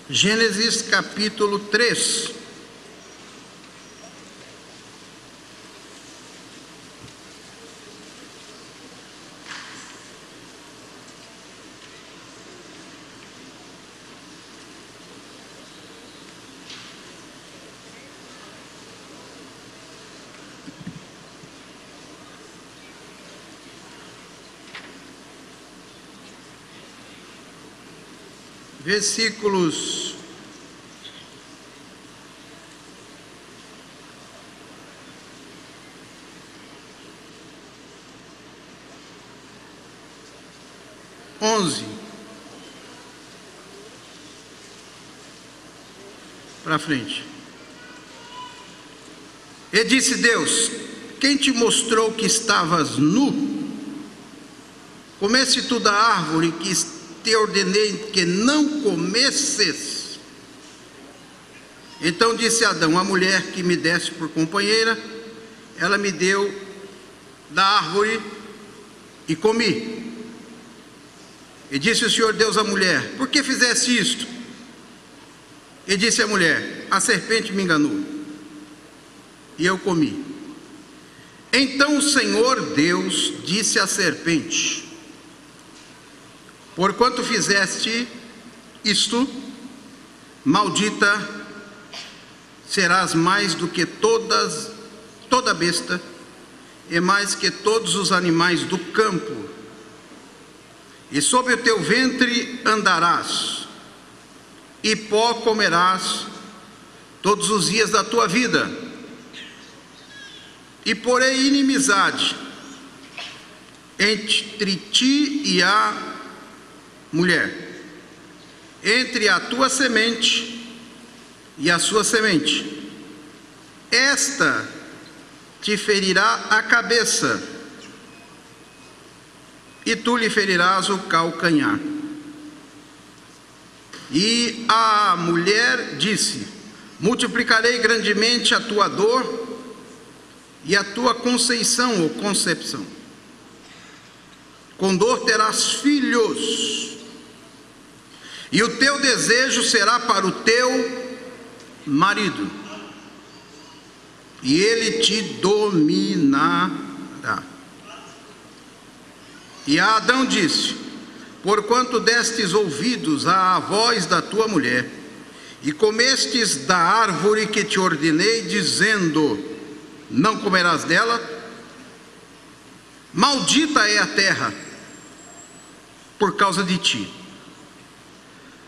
Gênesis capítulo 3. Versículos 11 para frente. E disse Deus: quem te mostrou que estavas nu? Comeste tu da árvore que te ordenei que não comesses? Então disse Adão: a mulher que me deste por companheira, ela me deu da árvore e comi. E disse o Senhor Deus à mulher: por que fizeste isto? E disse a mulher: a serpente me enganou, e eu comi. Então o Senhor Deus disse à serpente: porquanto fizeste isto, maldita serás mais do que toda besta, e mais que todos os animais do campo. E sobre o teu ventre andarás, e pó comerás todos os dias da tua vida. E porei inimizade entre ti e a mulher, entre a tua semente e a sua semente. Esta te ferirá a cabeça, e tu lhe ferirás o calcanhar. E a mulher disse: multiplicarei grandemente a tua dor e a tua conceição ou concepção. Com dor terás filhos, e o teu desejo será para o teu marido, e ele te dominará. E a Adão disse: porquanto destes ouvidos à voz da tua mulher, e comestes da árvore que te ordenei, dizendo: não comerás dela, maldita é a terra por causa de ti.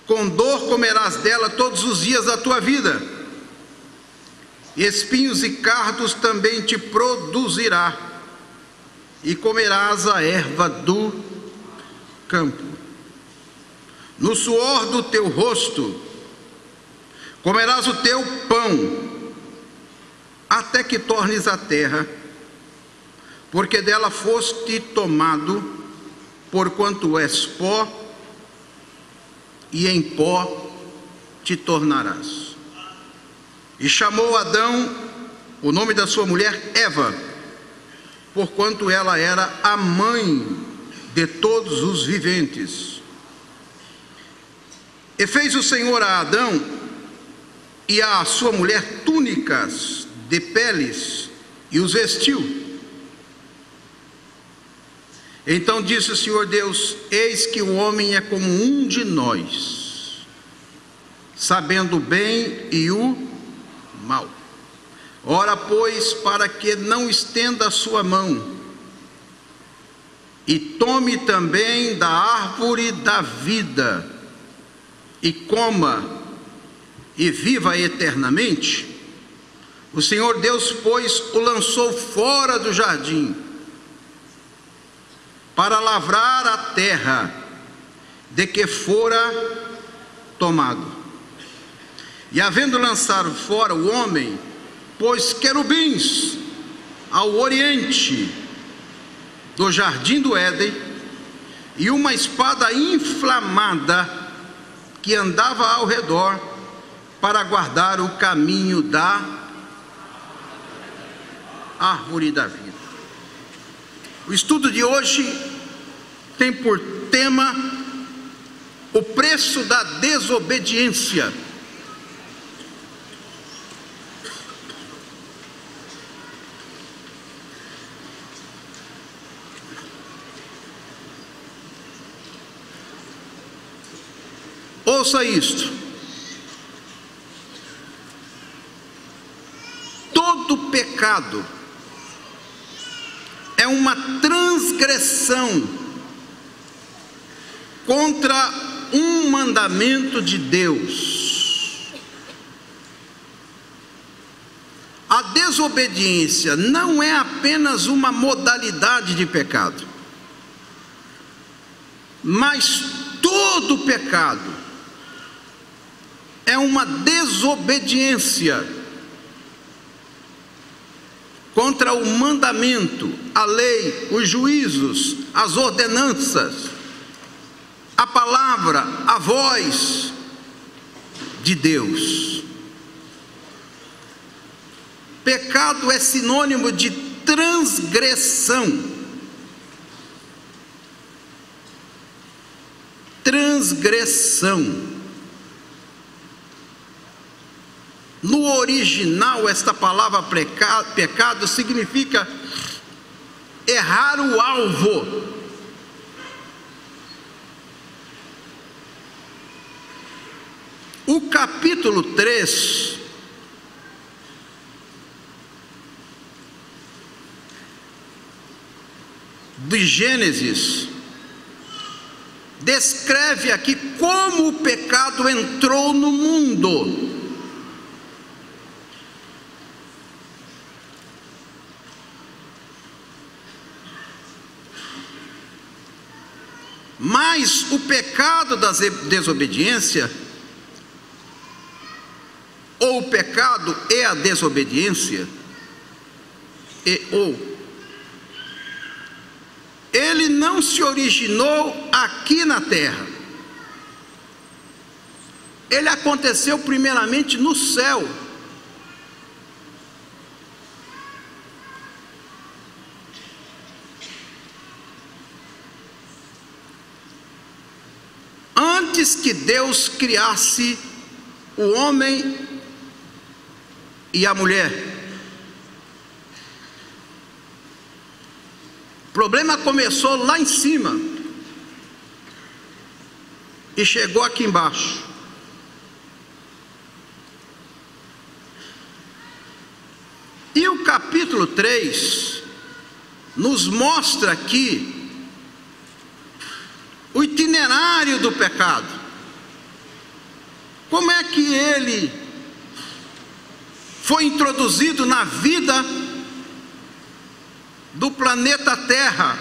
Com dor comerás dela todos os dias da tua vida, espinhos e cardos também te produzirá, e comerás a erva do campo. No suor do teu rosto comerás o teu pão, até que tornes a terra, porque dela foste tomado, porquanto és pó, e em pó te tornarás. E chamou Adão o nome da sua mulher Eva, porquanto ela era a mãe de todos os viventes. E fez o Senhor a Adão e à sua mulher túnicas de peles, e os vestiu. Então disse o Senhor Deus: eis que o homem é como um de nós, sabendo o bem e o mal. Ora, pois, para que não estenda a sua mão e tome também da árvore da vida e coma e viva eternamente, o Senhor Deus, pois, o lançou fora do jardim para lavrar a terra de que fora tomado. E havendo lançado fora o homem, pôs querubins ao oriente do jardim do Éden, e uma espada inflamada que andava ao redor para guardar o caminho da árvore da vida. O estudo de hoje tem por tema o preço da desobediência. Ouça isto: todo pecado é uma transgressão contra um mandamento de Deus. A desobediência não é apenas uma modalidade de pecado, mas todo pecado é uma desobediência contra o mandamento, a lei, os juízos, as ordenanças, a palavra, a voz de Deus. Pecado é sinônimo de transgressão. Transgressão. No original, esta palavra pecado significa errar o alvo. O capítulo 3 de Gênesis descreve aqui como o pecado entrou no mundo. Mas o pecado da desobediência, ou o pecado é a desobediência, ele não se originou aqui na terra. Ele aconteceu primeiramente no céu. Antes que Deus criasse o homem e a mulher, o problema começou lá em cima e chegou aqui embaixo. E o capítulo 3 nos mostra aqui o itinerário do pecado. Como é que ele foi introduzido na vida do planeta Terra,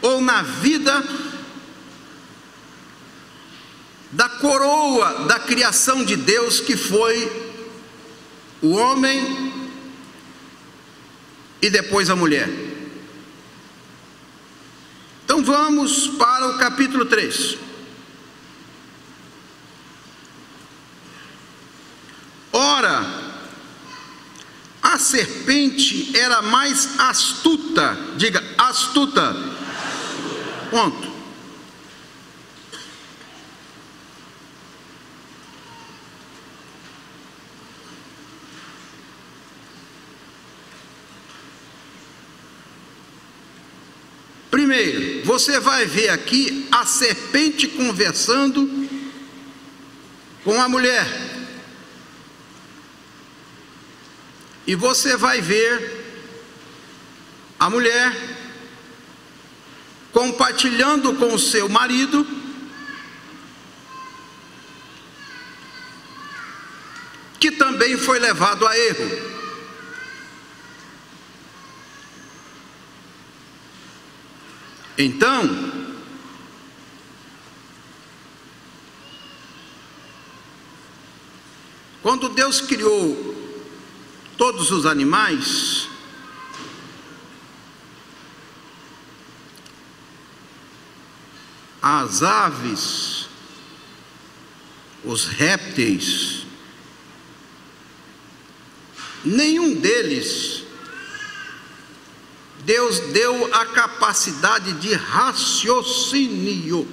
ou na vida da coroa da criação de Deus, que foi o homem e depois a mulher. Então vamos para o capítulo 3. Ora, a serpente era mais astuta, diga astuta. Ponto. Primeiro, você vai ver aqui a serpente conversando com a mulher. E você vai ver a mulher compartilhando com o seu marido que também foi levado a erro. Então, quando Deus criou todos os animais, as aves, os répteis, nenhum deles Deus deu a capacidade de raciocínio.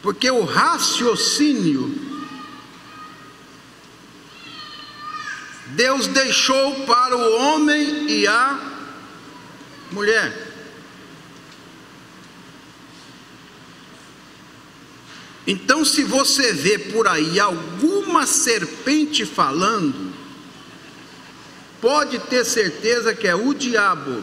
Porque o raciocínio Deus deixou para o homem e a mulher. Então, se você vê por aí alguma serpente falando, pode ter certeza que é o diabo.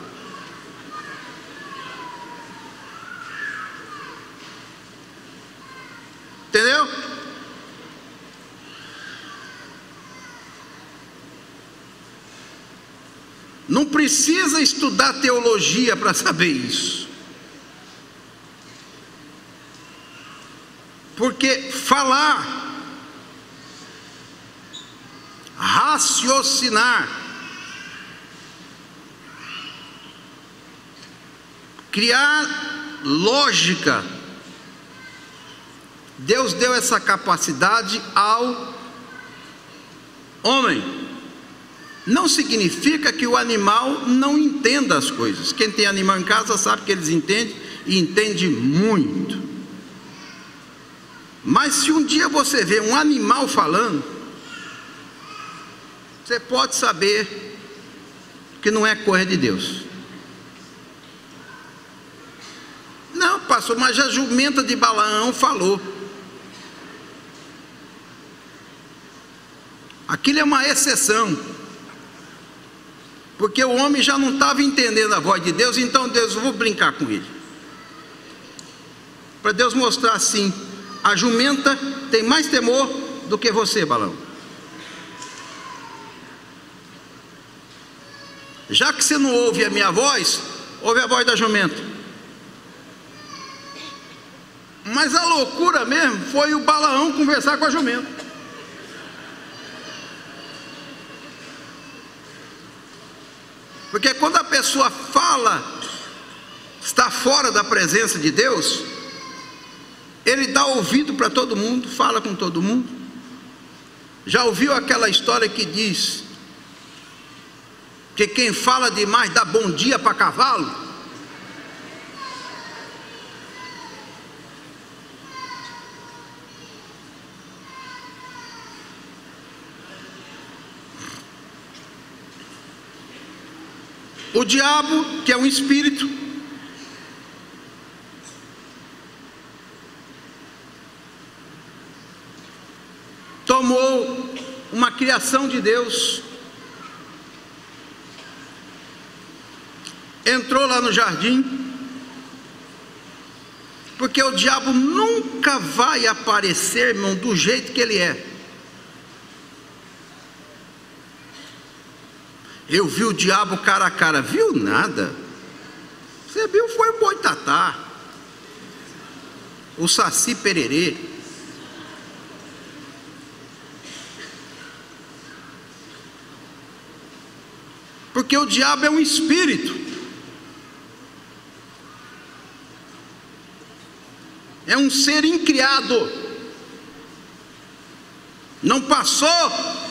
Entendeu? Não precisa estudar teologia para saber isso. Porque falar, raciocinar, criar lógica, Deus deu essa capacidade ao homem. Não significa que o animal não entenda as coisas. Quem tem animal em casa sabe que eles entendem, e entende muito. Mas se um dia você vê um animal falando, você pode saber que não é coisa de Deus. Não, pastor, mas a jumenta de Balaão falou. Aquilo é uma exceção, porque o homem já não estava entendendo a voz de Deus. Então Deus, eu vou brincar com ele, para Deus mostrar assim: a jumenta tem mais temor do que você, Balaão. Já que você não ouve a minha voz, ouve a voz da jumenta. Mas a loucura mesmo foi o Balaão conversar com a jumenta. Porque quando a pessoa fala, está fora da presença de Deus, ele dá ouvido para todo mundo, fala com todo mundo. Já ouviu aquela história que diz que quem fala demais dá bom dia para cavalo? O diabo, que é um espírito, tomou uma criação de Deus, entrou lá no jardim, porque o diabo nunca vai aparecer, irmão, do jeito que ele é. Eu vi o diabo cara a cara. Viu nada? Você viu foi o boitatá, o saci pererê. Porque o diabo é um espírito, é um ser incriado, não passou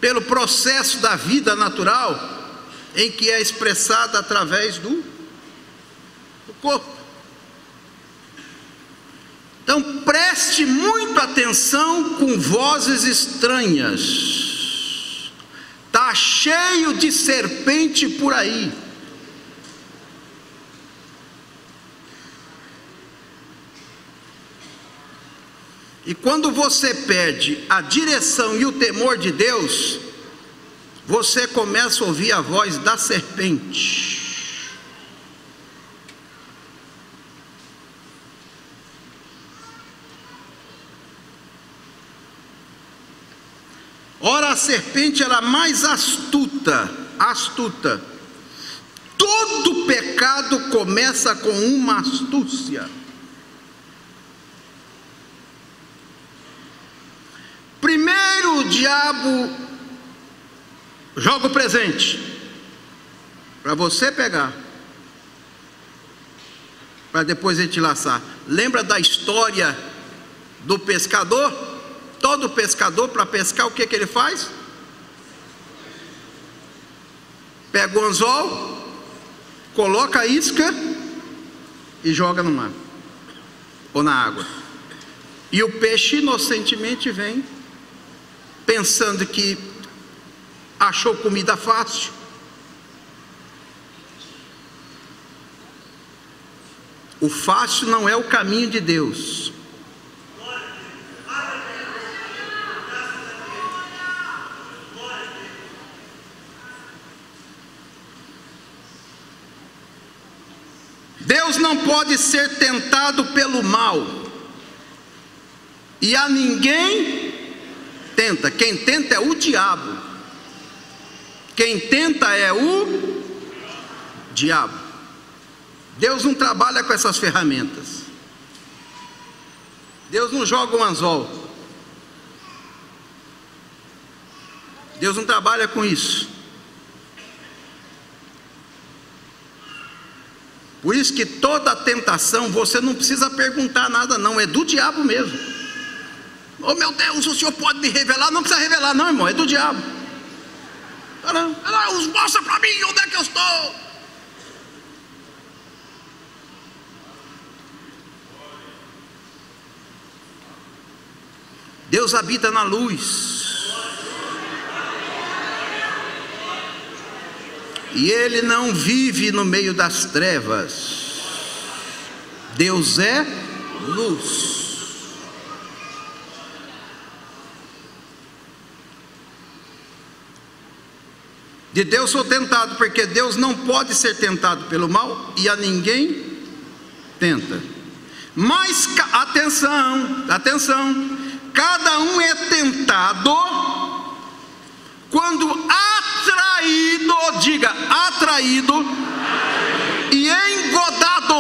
pelo processo da vida natural, em que é expressada através do corpo. Então preste muita atenção com vozes estranhas. Está cheio de serpente por aí. E quando você perde a direção e o temor de Deus, você começa a ouvir a voz da serpente. Ora, a serpente era mais astuta. Todo pecado começa com uma astúcia. Primeiro o diabo joga o presente para você pegar, para depois ele te laçar. Lembra da história do pescador? Todo pescador, para pescar, o que ele faz? Pega o anzol, coloca a isca e joga no mar ou na água. E o peixe inocentemente vem, pensando que achou comida fácil. O fácil não é o caminho de Deus. Deus não pode ser tentado pelo mal, e a ninguém tenta. Quem tenta é o diabo. Quem tenta é o diabo. Deus não trabalha com essas ferramentas. Deus não joga um anzol. Deus não trabalha com isso. Por isso que toda tentação, você não precisa perguntar nada não, é do diabo mesmo. Oh meu Deus, o Senhor pode me revelar? Não precisa revelar não, irmão, é do diabo. Mostra para mim onde é que eu estou. Deus habita na luz. E Ele não vive no meio das trevas. Deus é luz. De Deus sou tentado, porque Deus não pode ser tentado pelo mal, e a ninguém tenta. Mas, atenção, cada um é tentado quando atraído, diga atraído, e engodado,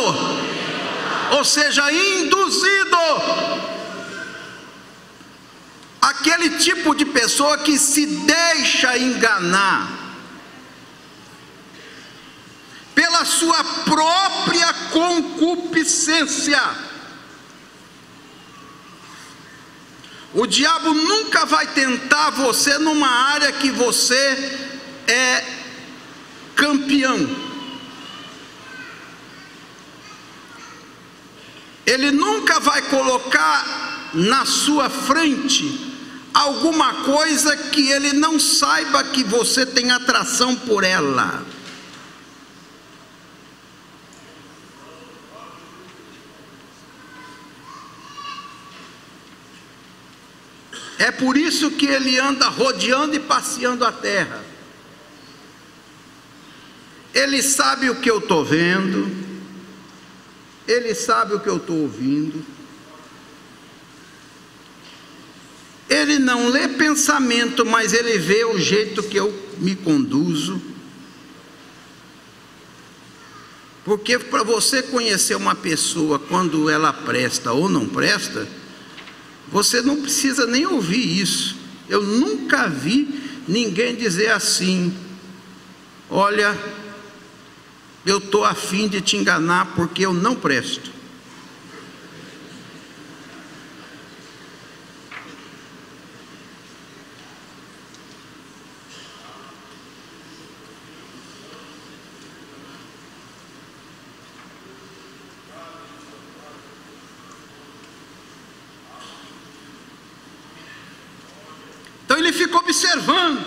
ou seja, induzido. Aquele tipo de pessoa que se deixa enganar pela sua própria concupiscência. O diabo nunca vai tentar você numa área que você é campeão. Ele nunca vai colocar na sua frente alguma coisa que ele não saiba que você tem atração por ela. É por isso que ele anda rodeando e passeando a terra. Ele sabe o que eu estou vendo, ele sabe o que eu estou ouvindo. Ele não lê pensamento, mas ele vê o jeito que eu me conduzo. Porque para você conhecer uma pessoa quando ela presta ou não presta, você não precisa nem ouvir isso. Eu nunca vi ninguém dizer assim: olha, eu estou a fim de te enganar porque eu não presto. Então ele fica observando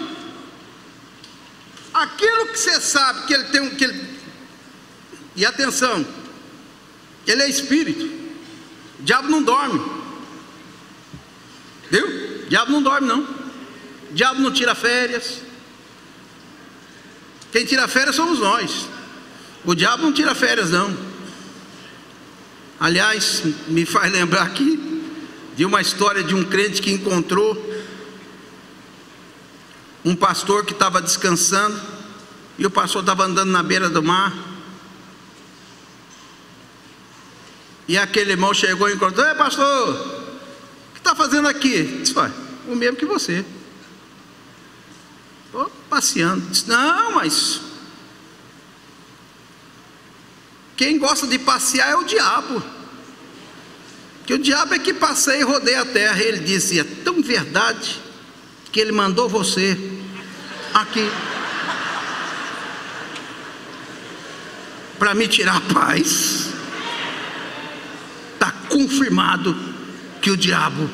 aquilo que você sabe que ele tem e atenção, ele é espírito. O diabo não dorme, viu? O diabo não dorme não. O diabo não tira férias. Quem tira férias somos nós. O diabo não tira férias não. Aliás, me faz lembrar aqui de uma história de um crente que encontrou um pastor que estava descansando, e o pastor estava andando na beira do mar, e aquele irmão chegou e encontrou: ei pastor, o que está fazendo aqui? Disse: o mesmo que você. Estou passeando. Disse: não, mas quem gosta de passear é o diabo, que o diabo é que passeia e rodeia a terra. Ele disse: é tão verdade que ele mandou você aqui. para me tirar a paz. Está confirmado que o diabo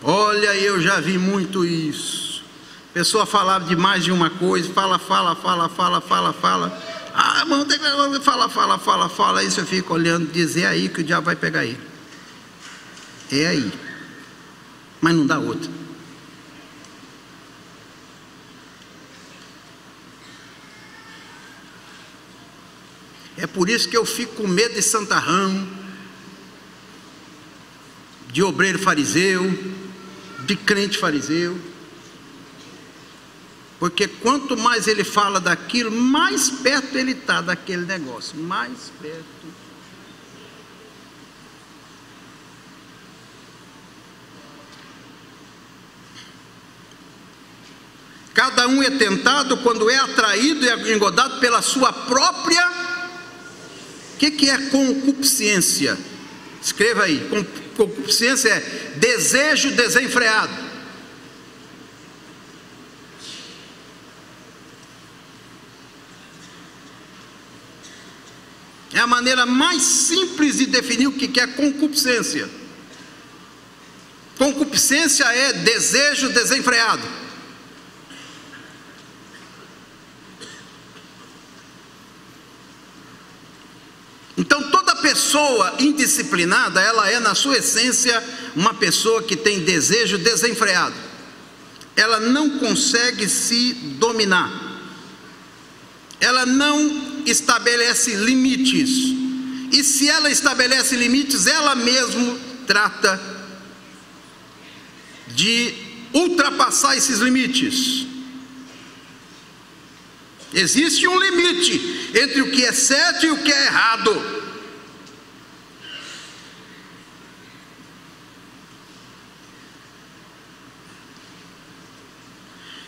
olha, eu já vi muito isso. A pessoa falava de mais de uma coisa, fala. Ah, irmão, tem que fala. Aí você fica olhando, dizer aí que o diabo vai pegar ele. É aí. Mas não dá outra. É por isso que eu fico com medo de santarrão, de obreiro fariseu, de crente fariseu, porque quanto mais ele fala daquilo, mais perto ele está daquele negócio, mais perto. Cada um é tentado quando é atraído e engodado pela sua própria. O que é concupiscência? Escreva aí. Concupiscência é desejo desenfreado. É a maneira mais simples de definir o que é concupiscência. Concupiscência é desejo desenfreado. Então toda pessoa indisciplinada, ela é na sua essência uma pessoa que tem desejo desenfreado. Ela não consegue se dominar. Ela não estabelece limites. E se ela estabelece limites, ela mesma trata de ultrapassar esses limites. Existe um limite entre o que é certo e o que é errado.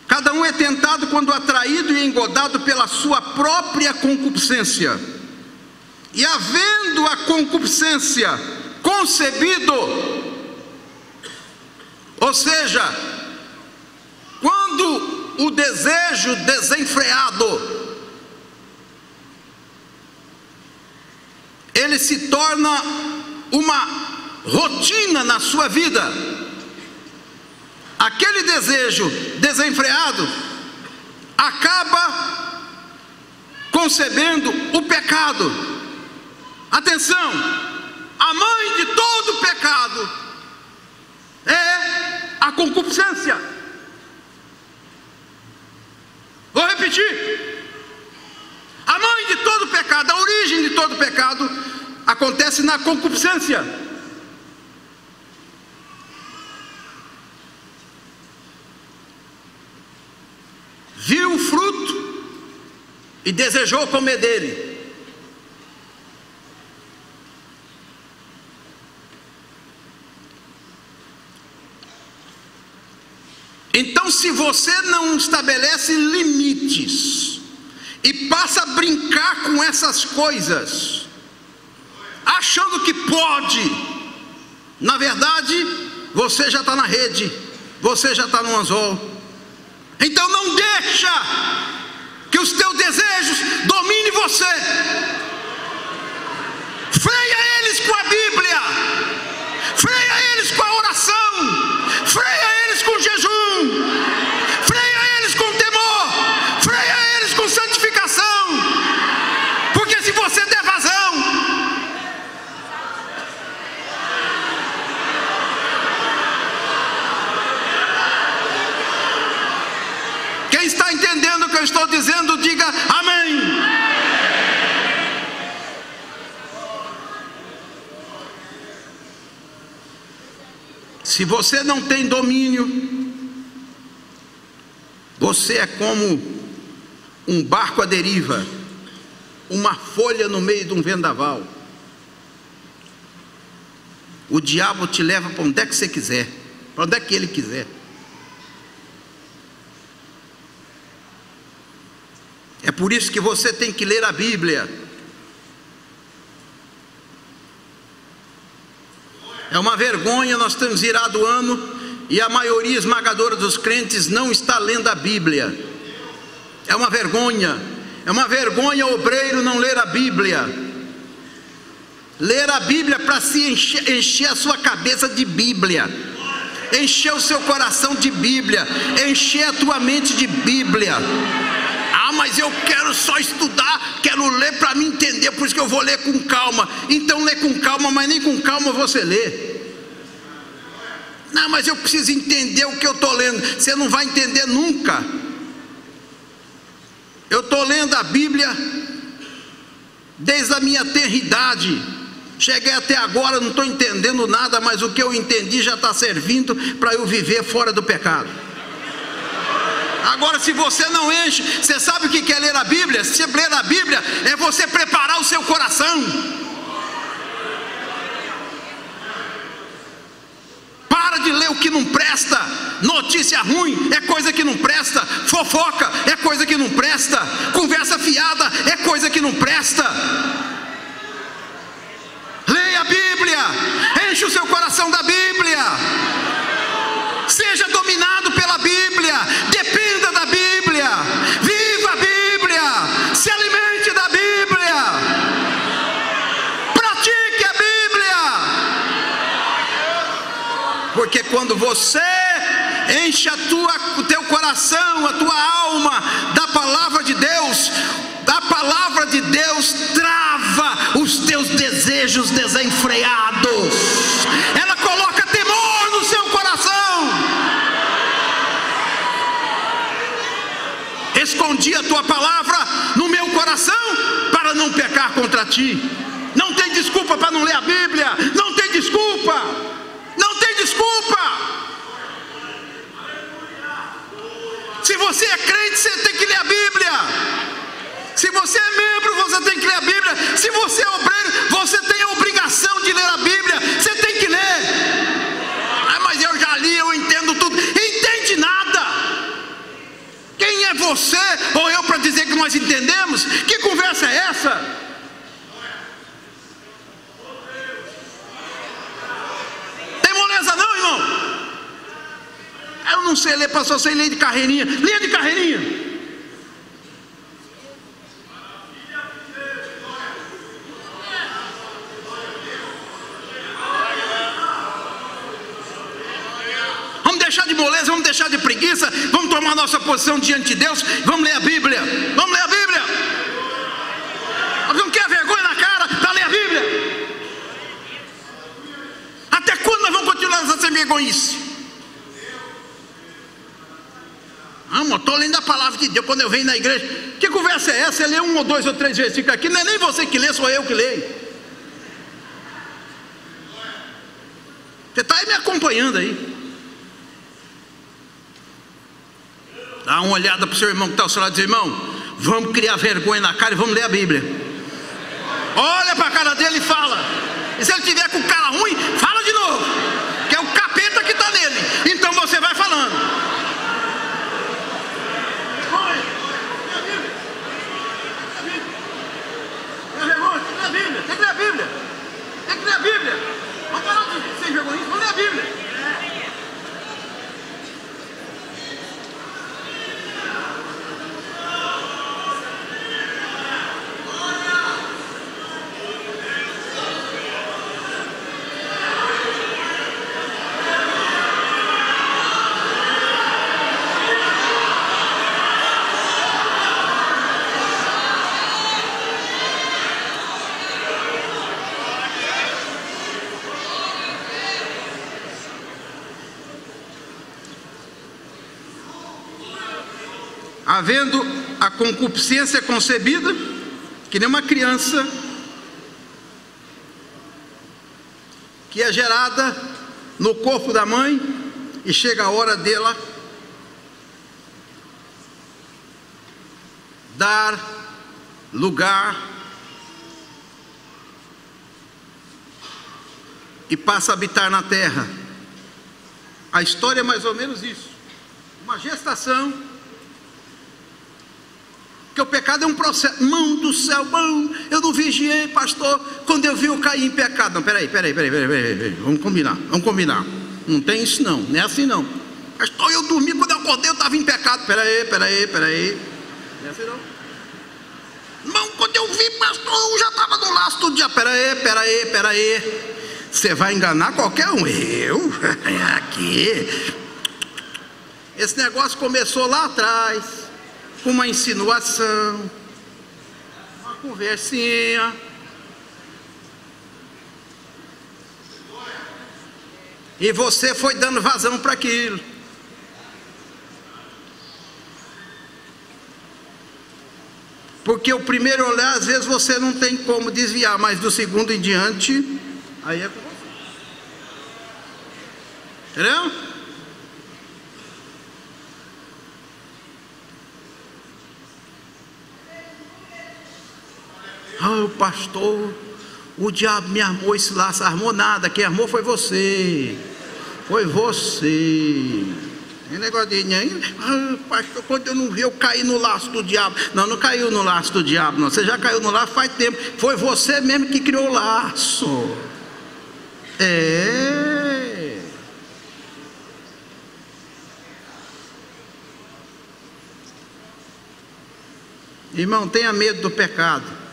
Cada um é tentado quando atraído e engodado pela sua própria concupiscência. E havendo a concupiscência concebido, ou seja, quando o desejo desenfreado ele se torna uma rotina na sua vida, aquele desejo desenfreado acaba concebendo o pecado. Atenção, a mãe de todo pecado é a concupiscência. Vou repetir. A mãe de todo pecado, a origem de todo pecado acontece na concupiscência. Viu o fruto e desejou comer dele. Então, se você não estabelece limites e passa a brincar com essas coisas, achando que pode, na verdade, você já está na rede, você já está no anzol. Então não deixa que os teus desejos dominem você. Freia eles com a Bíblia, freia eles com a oração, freia eles com jejum, freia eles com temor, freia eles com santificação. Porque se você der vazão, quem está entendendo o que eu estou dizendo, diga amém. Se você não tem domínio, você é como um barco à deriva, uma folha no meio de um vendaval. O diabo te leva para onde é que você quiser, para onde é que ele quiser. É por isso que você tem que ler a Bíblia. É uma vergonha, nós estamos virado o ano e a maioria esmagadora dos crentes não está lendo a Bíblia. É uma vergonha obreiro não ler a Bíblia. Ler a Bíblia para se encher a sua cabeça de Bíblia, encher o seu coração de Bíblia, encher a tua mente de Bíblia. Ah, mas eu quero só estudar, quero ler para me entender, por isso que eu vou ler com calma. Então lê com calma, mas nem com calma você lê. Não, mas eu preciso entender o que eu estou lendo. Você não vai entender nunca. Eu estou lendo a Bíblia desde a minha tenridade. Cheguei até agora, não estou entendendo nada, mas o que eu entendi já está servindo para eu viver fora do pecado. Agora, se você não enche, você sabe o que é ler a Bíblia? Se ler a Bíblia é você preparar o seu coração. Para de ler o que não presta. Notícia ruim é coisa que não presta. Fofoca é coisa que não presta. Conversa fiada é coisa que não presta. Leia a Bíblia. Enche o seu coração da Bíblia. Seja dominado pela Bíblia. Dependa da Bíblia. Viva a Bíblia. Se alimente da Bíblia. Pratique a Bíblia. Porque quando você enche o teu coração, a tua alma da palavra de Deus, a palavra de Deus trava os teus desejos desenfreados. Ela coloca temor no seu coração. Escondi a tua palavra no meu coração para não pecar contra ti. Não tem desculpa para não ler a Bíblia. Não tem desculpa. Não tem desculpa. Se você é crente, você tem que ler a Bíblia. Se você é membro, você tem que ler a Bíblia. Se você é obreiro, você tem a obrigação de ler a Bíblia. Você tem que ler. Ah, mas eu já li, eu entendo tudo. Entende nada. Quem é você ou eu para dizer que nós entendemos? Que conversa é essa? Tem moleza não, irmão? Eu não sei ler, pastor, sei ler de carreirinha. Leia de carreirinha. Vamos deixar de moleza, vamos deixar de preguiça, vamos tomar nossa posição diante de Deus, vamos ler a Bíblia. Vamos ler a Bíblia. Nós não queremos vergonha na cara para ler a Bíblia. Até quando nós vamos continuar essa sem vergonhice? Eu estou lendo a palavra de Deus quando eu venho na igreja. Que conversa é essa? Você lê 1 ou 2 ou 3 versículos aqui. Não é nem você que lê, sou eu que leio. Você está aí me acompanhando aí. Dá uma olhada para o seu irmão que está ao seu lado e diz: irmão, vamos criar vergonha na cara e vamos ler a Bíblia. Olha para a cara dele e fala. E se ele tiver com cara ruim, fala de novo, que é o capeta que está nele. Então você vai falando. Tem que ler a Bíblia. Tem que ler a Bíblia. Vamos parar de ser vergonhoso, vamos ler a Bíblia. Havendo a concupiscência concebida, que nem uma criança que é gerada no corpo da mãe e chega a hora dela dar lugar e passa a habitar na terra. A história é mais ou menos isso. Uma gestação Porque o pecado é um processo. Mão do céu, mão, eu não vigiei, pastor. Quando eu vi, eu caí em pecado. Não, peraí. Vamos combinar. Não tem isso não, não é assim não. Pastor, eu dormi, quando eu acordei eu estava em pecado. Peraí. Não é assim não. Irmão, quando eu vi, pastor, eu já estava no laço do diabo. Peraí. Você vai enganar qualquer um. Eu? Aqui. Esse negócio começou lá atrás, com uma insinuação, uma conversinha. E você foi dando vazão para aquilo. Porque o primeiro olhar, às vezes você não tem como desviar, mas do segundo em diante, aí é com você. Entendeu? Ah, pastor, o diabo me armou esse laço. Armou nada, quem armou foi você. Foi você. Tem negócio de pastor, quando eu não vi, eu caí no laço do diabo. Não caiu no laço do diabo, não. Você já caiu no laço faz tempo. Foi você mesmo que criou o laço. Irmão, tenha medo do pecado.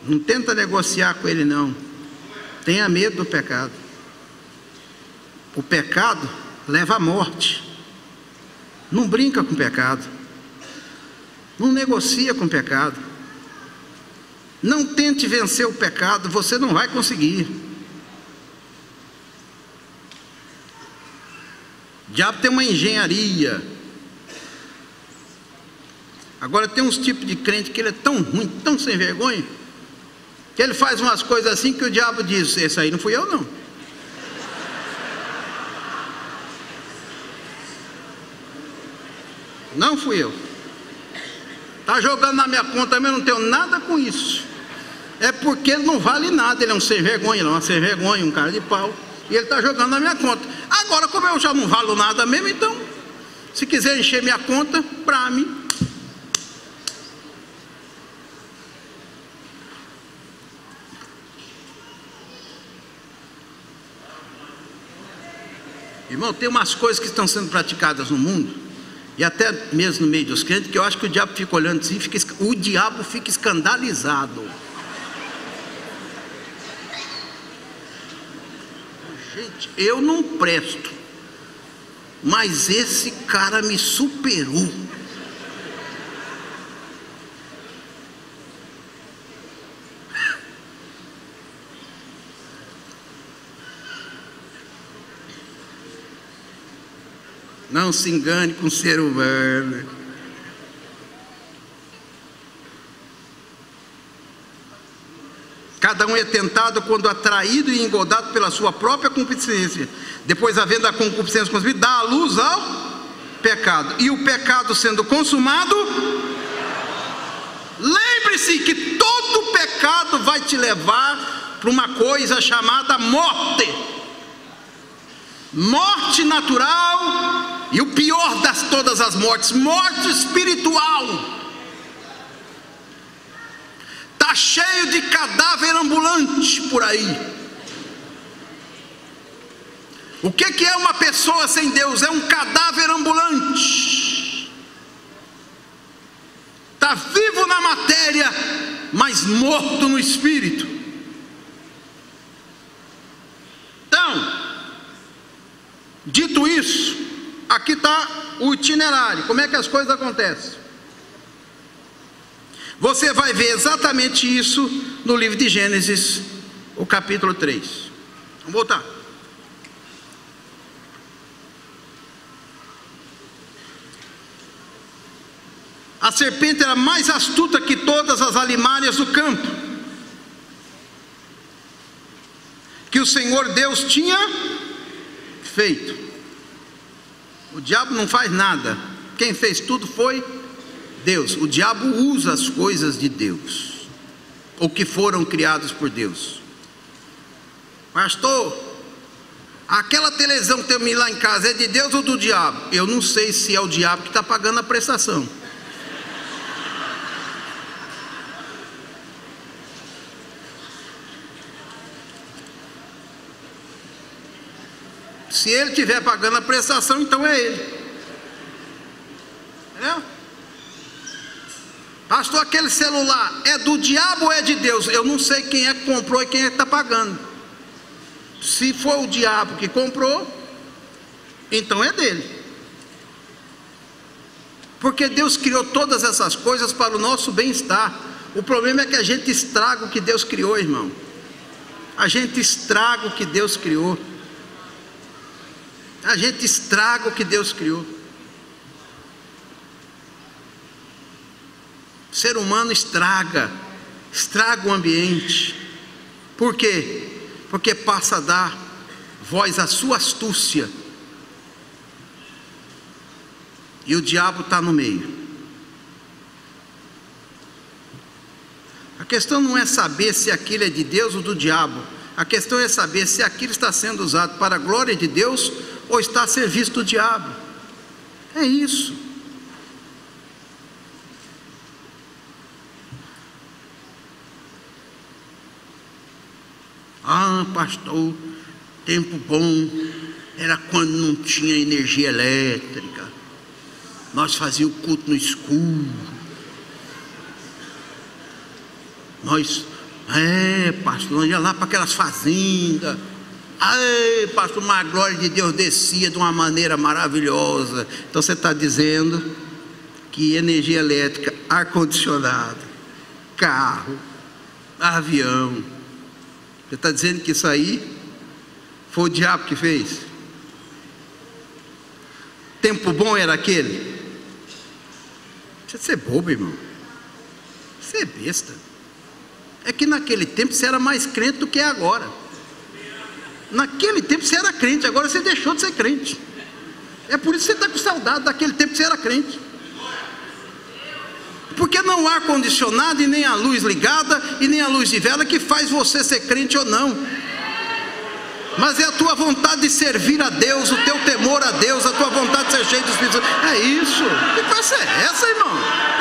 Não tenta negociar com ele não. Tenha medo do pecado. O pecado leva à morte. Não brinca com o pecado. Não negocia com o pecado. Não tente vencer o pecado, você não vai conseguir. O diabo tem uma engenharia. Agora tem uns tipos de crente que ele é tão ruim, tão sem vergonha, que ele faz umas coisas assim que o diabo diz: esse aí não fui eu não. Não fui eu. Está jogando na minha conta, mas eu não tenho nada com isso. É porque ele não vale nada, ele é um sem vergonha, ele é uma sem vergonha, um cara de pau. E ele está jogando na minha conta. Agora, como eu já não valo nada mesmo, então, se quiser encher minha conta, para mim. Irmão, tem umas coisas que estão sendo praticadas no mundo, e até mesmo no meio dos crentes, que eu acho que o diabo fica olhando assim, o diabo fica escandalizado. Gente, eu não presto, mas esse cara me superou. Não se engane com o ser humano. Cada um é tentado quando atraído e engodado pela sua própria concupiscência. Depois, havendo a concupiscência consumida, dá a luz ao pecado. E o pecado sendo consumado, lembre-se que todo pecado vai te levar para uma coisa chamada morte. Morte natural. E o pior das todas as mortes, morte espiritual. Está cheio de cadáver ambulante por aí. O que é uma pessoa sem Deus? É um cadáver ambulante. Está vivo na matéria, mas morto no espírito. Então, dito isso, aqui está o itinerário, como é que as coisas acontecem. Você vai ver exatamente isso no livro de Gênesis, o capítulo 3. Vamos voltar. A serpente era mais astuta que todas as alimárias do campo, que o Senhor Deus tinha feito. O diabo não faz nada. Quem fez tudo foi Deus. O diabo usa as coisas de Deus, ou que foram criados por Deus. Pastor, aquela televisão que tem lá em casa é de Deus ou do diabo? Eu não sei se é o diabo que está pagando a prestação. Se ele estiver pagando a prestação, então é ele. Entendeu? Pastor, aquele celular é do diabo ou é de Deus? Eu não sei quem é que comprou e quem é que está pagando. Se for o diabo que comprou, então é dele. Porque Deus criou todas essas coisas para o nosso bem-estar. O problema é que a gente estraga o que Deus criou, irmão. A gente estraga o que Deus criou. A gente estraga o que Deus criou. O ser humano estraga o ambiente. Por quê? Porque passa a dar voz à sua astúcia. E o diabo está no meio. A questão não é saber se aquilo é de Deus ou do diabo. A questão é saber se aquilo está sendo usado para a glória de Deus ou está a serviço do diabo. É isso. Ah, pastor, tempo bom era quando não tinha energia elétrica. Nós fazíamos o culto no escuro. Pastor, nós ia lá para aquelas fazendas. Pastor, uma glória de Deus descia de uma maneira maravilhosa. Então você está dizendo que energia elétrica, ar-condicionado, carro, avião, você está dizendo que isso aí foi o diabo que fez? Tempo bom era aquele? Você é bobo, irmão. Você é besta. É que naquele tempo você era mais crente do que é agora. Naquele tempo você era crente, agora você deixou de ser crente. É por isso que você está com saudade daquele tempo que você era crente. Porque não há ar-condicionado e nem a luz ligada e nem a luz de vela que faz você ser crente ou não. Mas é a tua vontade de servir a Deus, o teu temor a Deus, a tua vontade de ser cheio do Espírito Santo. É isso. Que conversa é essa, irmão?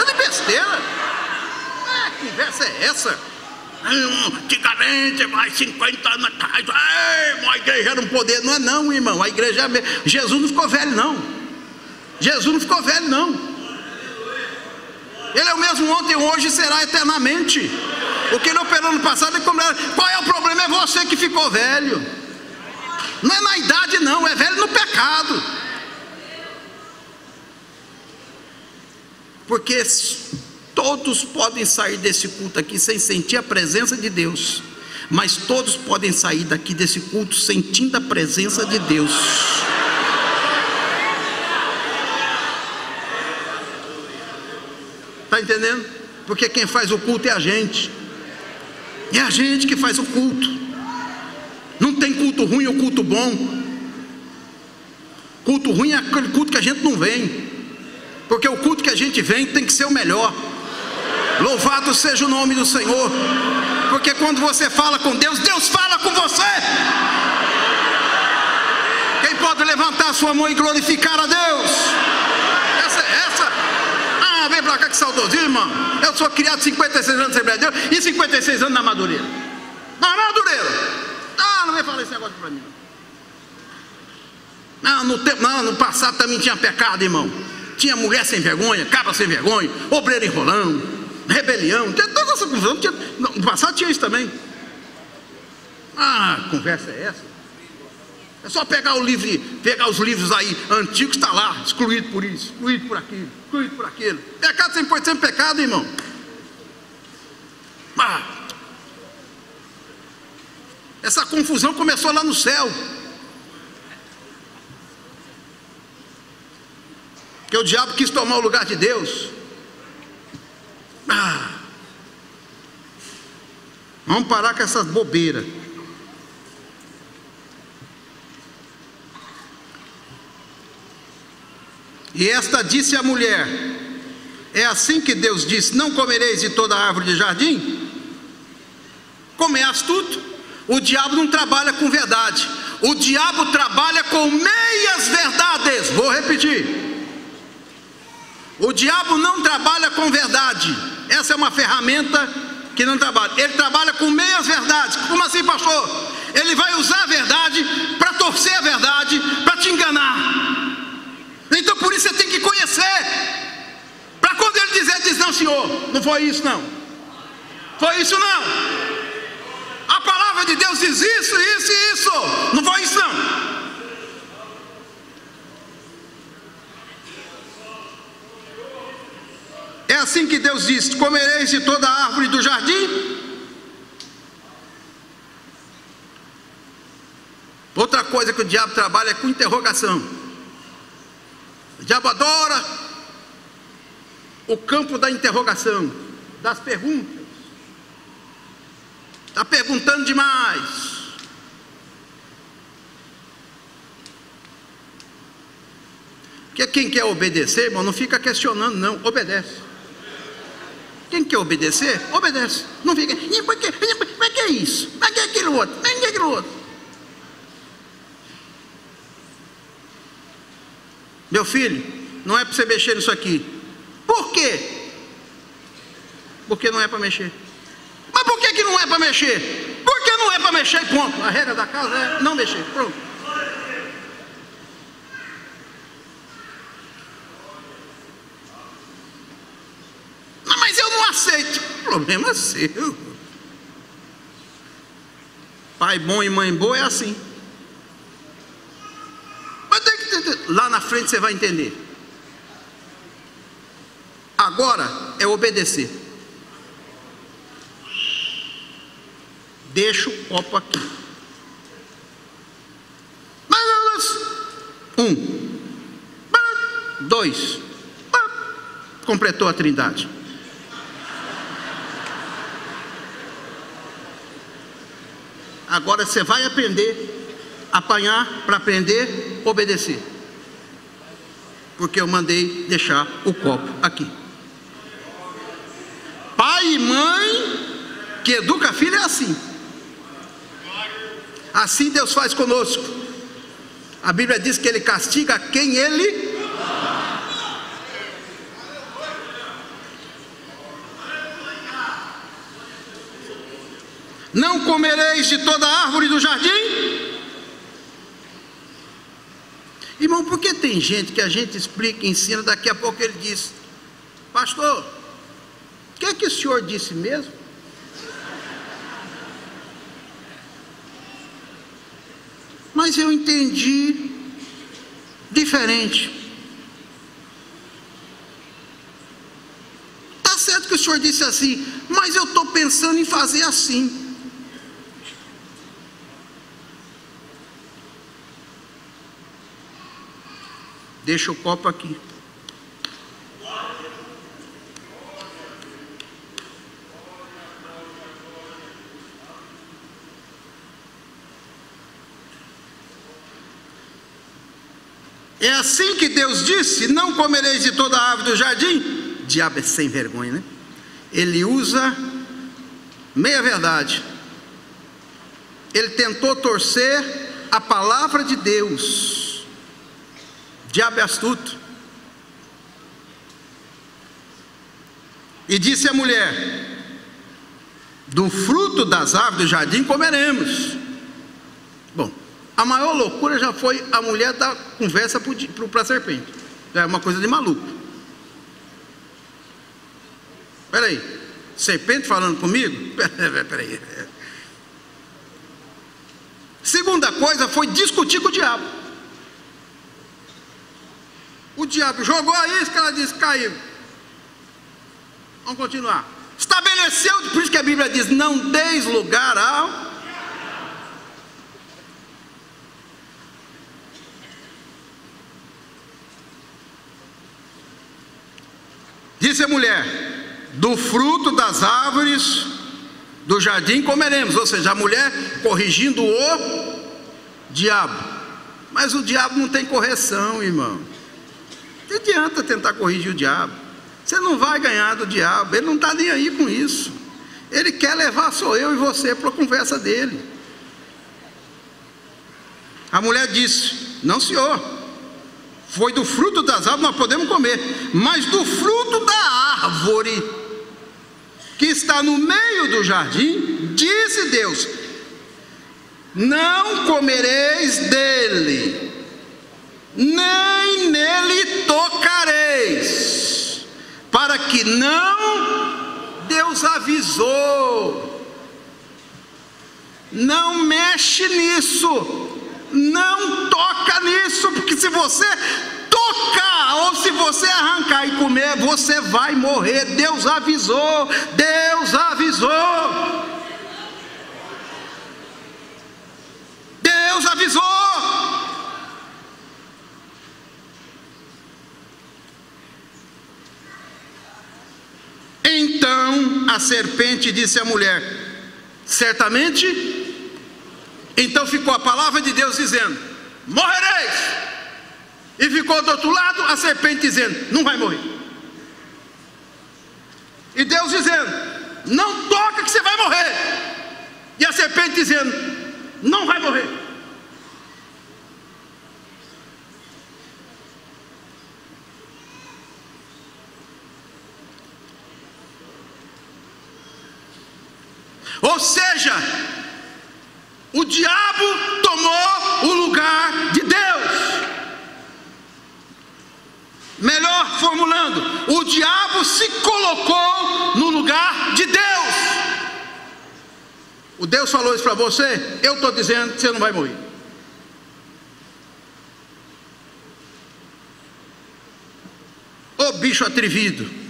É de besteira. Que conversa é essa? Antigamente, mais 50 anos atrás, a igreja era um poder. Não é não, irmão. A igreja é mesmo. Jesus não ficou velho, não. Jesus não ficou velho, não. Ele é o mesmo ontem, hoje e será eternamente. O que ele operou no passado, qual é o problema? É você que ficou velho. Não é na idade, não, é velho no pecado. Porque todos podem sair desse culto aqui sem sentir a presença de Deus, mas todos podem sair daqui desse culto sentindo a presença de Deus. Está entendendo? Porque quem faz o culto é a gente. É a gente que faz o culto. Não tem culto ruim ou culto bom. Culto ruim é aquele culto que a gente não vem. Porque o culto que a gente vem tem que ser o melhor. Louvado seja o nome do Senhor. Porque quando você fala com Deus, Deus fala com você. Quem pode levantar a sua mão e glorificar a Deus? Essa. Vem pra cá que saudosismo, irmão. Eu sou criado 56 anos na Assembleia de Deus e 56 anos na Madureira. Na Madureira. Não vem falar esse negócio pra mim. No passado também tinha pecado, irmão. Tinha mulher sem vergonha, cabra sem vergonha, obreiro enrolão, rebelião. Tinha toda essa confusão. No passado tinha isso também. Conversa é essa? É só pegar os livros aí antigos, está lá, excluído por isso, excluído por aquilo, excluído por aquilo. Pecado 100% pecado, irmão. Essa confusão começou lá no céu. Que o diabo quis tomar o lugar de Deus. Vamos parar com essas bobeiras. E esta disse à mulher: é assim que Deus disse: não comereis de toda árvore de jardim? Como é astuto, o diabo não trabalha com verdade. O diabo trabalha com meias verdades. Vou repetir: o diabo não trabalha com verdade. Essa é uma ferramenta que não trabalha. Ele trabalha com meias verdades. Como assim, pastor? ele vai usar a verdade para torcer a verdade, para te enganar. Então por isso você tem que conhecer, para quando ele diz: não, Senhor, não foi isso não, foi isso não, a palavra de Deus diz isso, isso e isso, não foi isso não. É assim que Deus diz: comereis de toda a árvore do jardim. Outra coisa que o diabo trabalha é com interrogação. O diabo adora o campo da interrogação, das perguntas. Está perguntando demais. Porque quem quer obedecer, irmão, não fica questionando não, obedece. Quem quer obedecer, obedece. Não fica, por que é isso? Por que é aquilo outro? Por que é aquilo outro? Meu filho, não é para você mexer nisso aqui. Por quê? Porque não é para mexer. Mas por que não é para mexer? Porque não é para mexer e ponto. A regra da casa é não mexer, pronto. Não, mas eu não aceito. O problema é seu. Pai bom e mãe boa é assim. Mas tem que ter, lá na frente você vai entender. Agora é obedecer. Deixa o copo aqui. Um, dois, completou a trindade. Agora você vai aprender, apanhar para aprender, obedecer. Porque eu mandei deixar o copo aqui. Pai e mãe que educa filho é assim. Assim Deus faz conosco. A Bíblia diz que Ele castiga quem Ele não comereis de toda a árvore do jardim. Irmão, por que tem gente que a gente explica e ensina, daqui a pouco ele diz: pastor, o que é que o senhor disse mesmo? Mas eu entendi diferente. Está certo que o senhor disse assim, mas eu estou pensando em fazer assim. Deixa o copo aqui. É assim que Deus disse: não comereis de toda a árvore do jardim. O diabo é sem vergonha, né? Ele usa meia verdade. Ele tentou torcer a palavra de Deus. O diabo é astuto. E disse a mulher: do fruto das árvores do jardim comeremos. Bom, a maior loucura já foi a mulher dar conversa para a serpente. É uma coisa de maluco. Espera aí, serpente falando comigo? Espera aí. Segunda coisa foi discutir com o diabo. O diabo jogou a isca, ela disse: caiu. Vamos continuar. Estabeleceu, por isso que a Bíblia diz: não deis lugar ao... Disse a mulher: do fruto das árvores do jardim comeremos. Ou seja, a mulher corrigindo o diabo. Mas o diabo não tem correção, irmão. Não adianta tentar corrigir o diabo. Você não vai ganhar do diabo. Ele não está nem aí com isso. Ele quer levar só eu e você para a conversa dele. A mulher disse: não, senhor, foi do fruto das árvores nós podemos comer, mas do fruto da árvore que está no meio do jardim, disse Deus: não comereis dele, nem nele tocareis, para que não, Deus avisou, não mexe nisso, não toca nisso, porque se você tocar, ou se você arrancar e comer, você vai morrer. Deus avisou, Deus avisou, Deus avisou. Então a serpente disse à mulher: certamente. Então ficou a palavra de Deus dizendo: morrereis. E ficou do outro lado a serpente dizendo: não vai morrer. E Deus dizendo: não toca que você vai morrer. E a serpente dizendo: não vai morrer. Ou seja, o diabo tomou o lugar de Deus. Melhor formulando, o diabo se colocou no lugar de Deus. O Deus falou isso para você, eu estou dizendo que você não vai morrer. Ô bicho atrevido.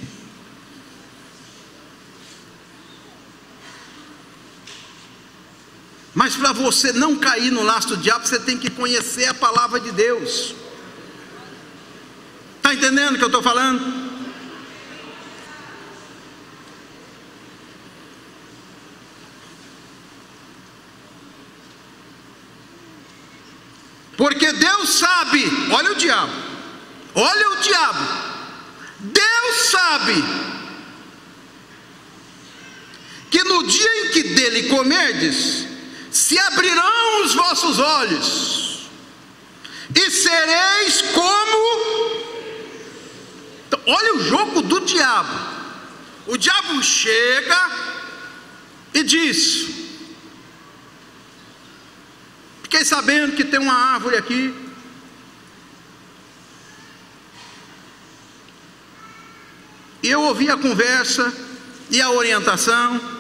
Mas para você não cair no laço do diabo, você tem que conhecer a palavra de Deus. Está entendendo o que eu estou falando? Porque Deus sabe, olha o diabo, Deus sabe que no dia em que dele comerdes, se abrirão os vossos olhos, e sereis como... Então, olha o jogo do diabo. O diabo chega e diz: fiquei sabendo que tem uma árvore aqui, e eu ouvi a conversa e a orientação.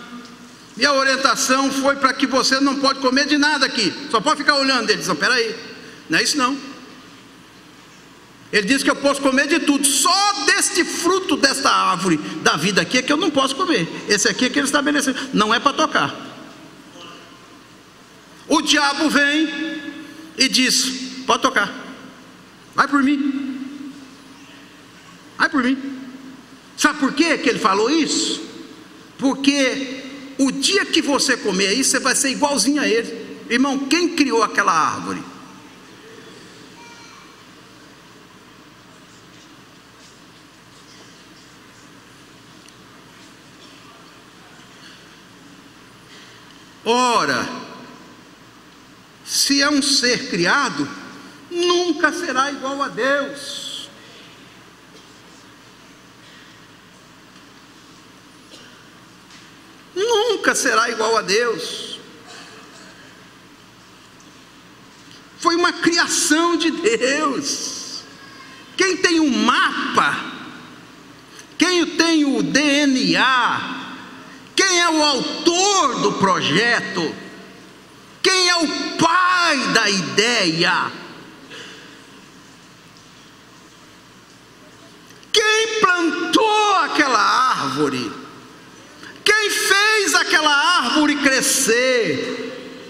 E a orientação foi para que você não pode comer de nada aqui, só pode ficar olhando. Ele disse: não, peraí, não é isso não. Ele disse que eu posso comer de tudo, só deste fruto desta árvore da vida aqui é que eu não posso comer. Esse aqui é que ele estabeleceu, não é para tocar. O diabo vem e diz: pode tocar, vai por mim, vai por mim. Sabe por quê que ele falou isso? Porque o dia que você comer isso, você vai ser igualzinho a ele. Irmão, quem criou aquela árvore? Ora, se é um ser criado, nunca será igual a Deus. Nunca será igual a Deus. Foi uma criação de Deus. Quem tem um mapa, quem tem o DNA, quem é o autor do projeto, quem é o pai da ideia, quem plantou aquela árvore, quem fez aquela árvore crescer,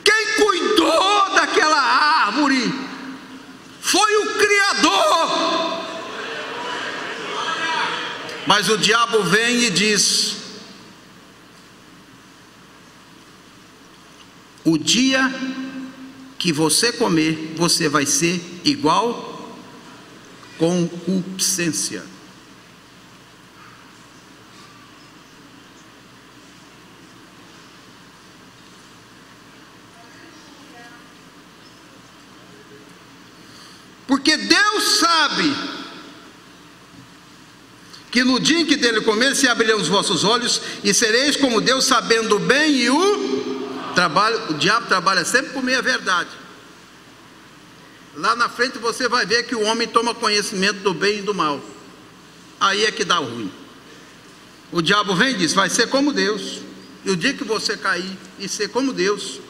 quem cuidou daquela árvore, foi o Criador. Mas o diabo vem e diz: o dia que você comer, você vai ser igual concupiscência. Porque Deus sabe que no dia em que dele comer, se abrirão os vossos olhos, e sereis como Deus, sabendo o bem e o... O diabo trabalha sempre por meia verdade. Lá na frente você vai ver que o homem toma conhecimento do bem e do mal. Aí é que dá o ruim. O diabo vem e diz: vai ser como Deus. E o dia que você cair e ser como Deus,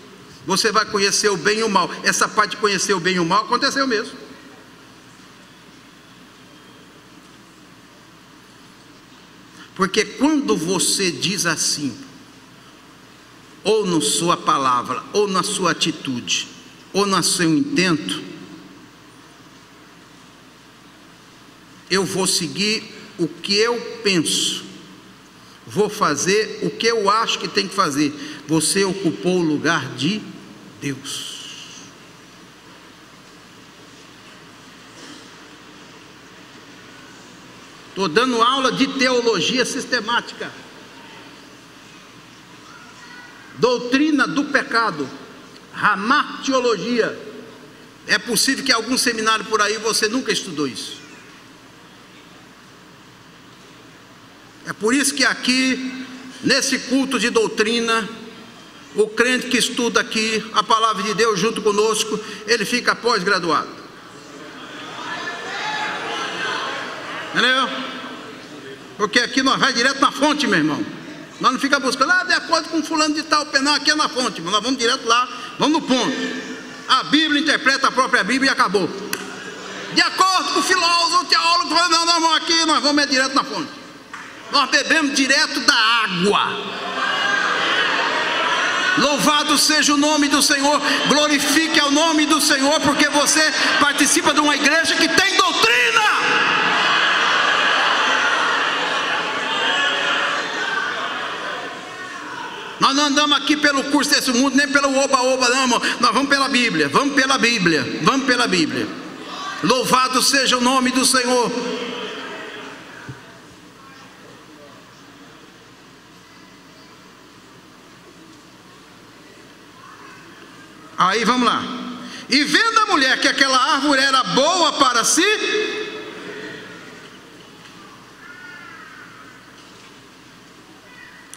você vai conhecer o bem e o mal. Essa parte de conhecer o bem e o mal aconteceu mesmo. Porque quando você diz assim, ou na sua palavra, ou na sua atitude, ou no seu intento, eu vou seguir o que eu penso, vou fazer o que eu acho que tem que fazer. Você ocupou o lugar de Deus. Estou dando aula de teologia sistemática, doutrina do pecado, ramatiologia. É possível que em algum seminário por aí você nunca estudou isso. É por isso que aqui, nesse culto de doutrina, o crente que estuda aqui a palavra de Deus junto conosco, ele fica pós-graduado. Entendeu? Porque aqui nós vai direto na fonte, meu irmão. Nós não ficamos buscando, de acordo com fulano de tal, penal, aqui é na fonte. Nós vamos direto lá, vamos no ponto. A Bíblia interpreta a própria Bíblia e acabou. De acordo com o filósofo, o teólogo, não, aqui nós vamos direto na fonte. Nós bebemos direto da água. Louvado seja o nome do Senhor. Glorifique o nome do Senhor, porque você participa de uma igreja que tem doutrina. Nós não andamos aqui pelo curso desse mundo, nem pelo oba-oba, não, irmão. Nós vamos pela Bíblia, vamos pela Bíblia, vamos pela Bíblia. Louvado seja o nome do Senhor. Aí vamos lá. E vendo a mulher que aquela árvore era boa para si,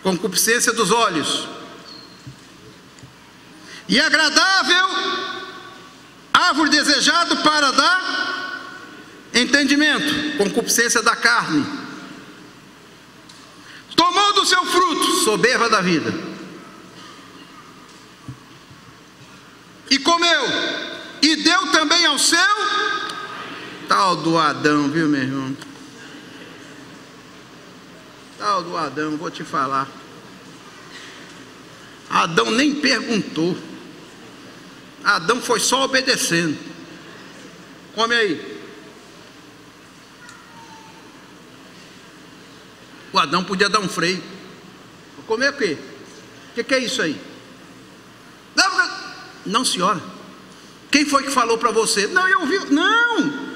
concupiscência dos olhos, e agradável, árvore desejada para dar entendimento, concupiscência da carne, tomou do seu fruto, soberba da vida, e comeu, e deu também ao seu, tal do Adão, viu, meu irmão? Tal do Adão, vou te falar. Adão nem perguntou. Adão foi só obedecendo. Come aí. O Adão podia dar um freio. Vou comer o quê? O que é isso aí? Não, senhora. Quem foi que falou para você? Não, eu ouvi. Não.